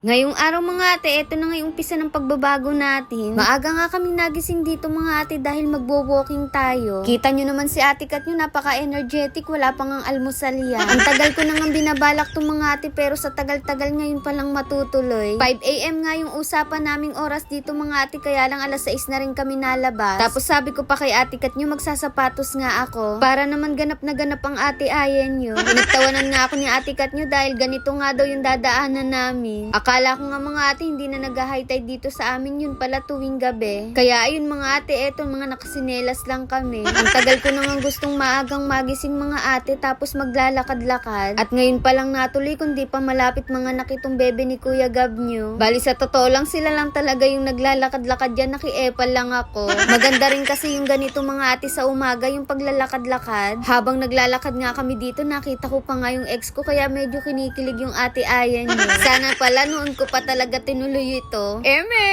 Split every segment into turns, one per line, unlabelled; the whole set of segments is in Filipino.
Ngayong araw mga ate, eto na nga yung umpisa ng pagbabago natin. Maaga nga kaming nagising dito mga ate dahil magbo-walking tayo. Kita nyo naman si ate Kat nyo, napaka-energetic, wala pang ang almusal yan. Ang tagal ko nang binabalak tong mga ate pero sa tagal-tagal ngayon palang matutuloy. 5 AM nga yung usapan naming oras dito mga ate, kaya lang alas 6 na rin kami nalabas. Tapos sabi ko pa kay ate Kat nyo, magsasapatos nga ako. Para naman ganap na ganap ang ate ayan nyo. Pinagtawanan nga ako ni ate Kat nyo dahil ganito nga daw yung dadaanan namin. Akala ko nga mga ate hindi na nag-high tide dito sa amin, yun pala tuwing gabi. Kaya ayun mga ate, eto mga nakasinelas lang kami. Ang tagal ko nang gustong maagang magising mga ate tapos maglalakad-lakad. At ngayon pa lang natuloy kundi pa malapit mga nakitong bebe ni Kuya Gab nyo. Bali sa totoo lang sila lang talaga yung naglalakad-lakad dyan, nakiepal lang ako. Maganda rin kasi yung ganito mga ate sa umaga, yung paglalakad-lakad. Habang naglalakad nga kami dito, nakita ko pa nga yung ex ko kaya medyo kinikilig yung ate ayan nyo. Sana pala noon ko pa talaga tinuloy ito.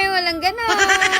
Walang ganon.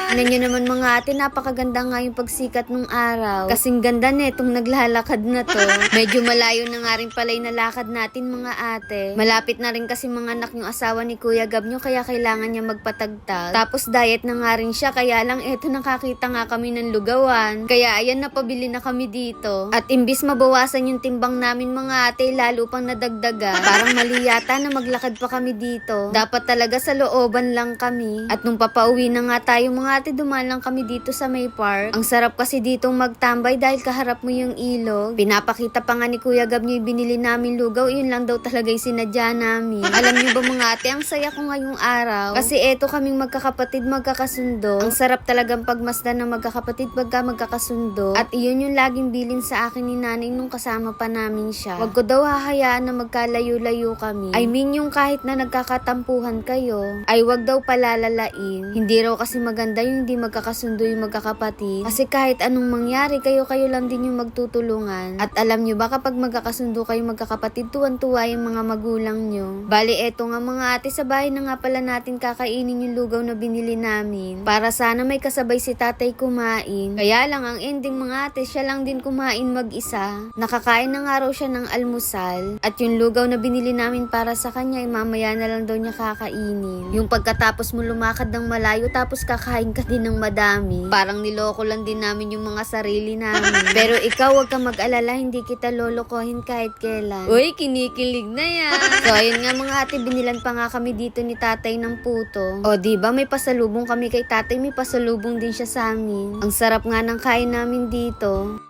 Ano nyo naman mga ate, napakaganda nga yung pagsikat nung araw. Kasing ganda netong naglalakad na to. Medyo malayo na nga rin pala yung nalakad natin mga ate. Malapit na rin kasi mga anak yung asawa ni Kuya Gab nyo kaya kailangan niya magpatagtag. Tapos diet na nga rin siya kaya lang eto nakakita nga kami ng lugawan. Kaya ayan napabili na kami dito. At imbis mabawasan yung timbang namin mga ate, lalo pang nadagdagan. Parang mali yata na maglakad pa kami dito. Dapat talaga sa looban lang kami. At nung papauwi na nga tayo mga ate, dumaan lang kami dito sa may park. Ang sarap kasi ditong magtambay dahil kaharap mo yung ilog. Pinapakita pa nga ni Kuya Gab nyo yung binili namin lugaw, yun lang daw talaga yung sinadya namin. Alam nyo ba mga ate, ang saya ko ngayong araw. Kasi eto kaming magkakapatid magkakasundo. Ang sarap talagang pagmasdan ng magkakapatid pagka magkakasundo. At iyon yung laging bilin sa akin ni nanay nung kasama pa namin siya. Wag ko daw hahayaan na magkalayo-layo kami. I mean yung kahit na nagkakatampuhan kayo, ay wag daw palalalain. Hindi raw kasi maganda yung hindi magkakasundo yung magkakapatid. Kasi kahit anong mangyari, kayo lang din yung magtutulungan. At alam nyo ba kapag magkakasundo kayo magkakapatid, tuwan-tuwa yung mga magulang nyo. Bali eto nga mga ate, sa bahay na nga pala natin kakainin yung lugaw na binili namin. Para sana may kasabay si tatay kumain. Kaya lang ang ending mga ate, siya lang din kumain mag-isa. Nakakain na nga raw siya ng almusal. At yung lugaw na binili namin para sa kanya, ay mamaya na lang daw niya kakainin. Yung pagkatapos mo lumakad ng malayo tapos kakain ka din ng madami. Parang niloko lang din namin yung mga sarili namin. Pero ikaw wag kang mag-alala, hindi kita lolokohin kahit kailan. Uy, kinikilig na yan. So ayun nga mga ate, binilan pa nga kami dito ni tatay ng puto. O diba may pasalubong kami kay tatay, may pasalubong din siya sa amin. Ang sarap nga ng kain namin dito.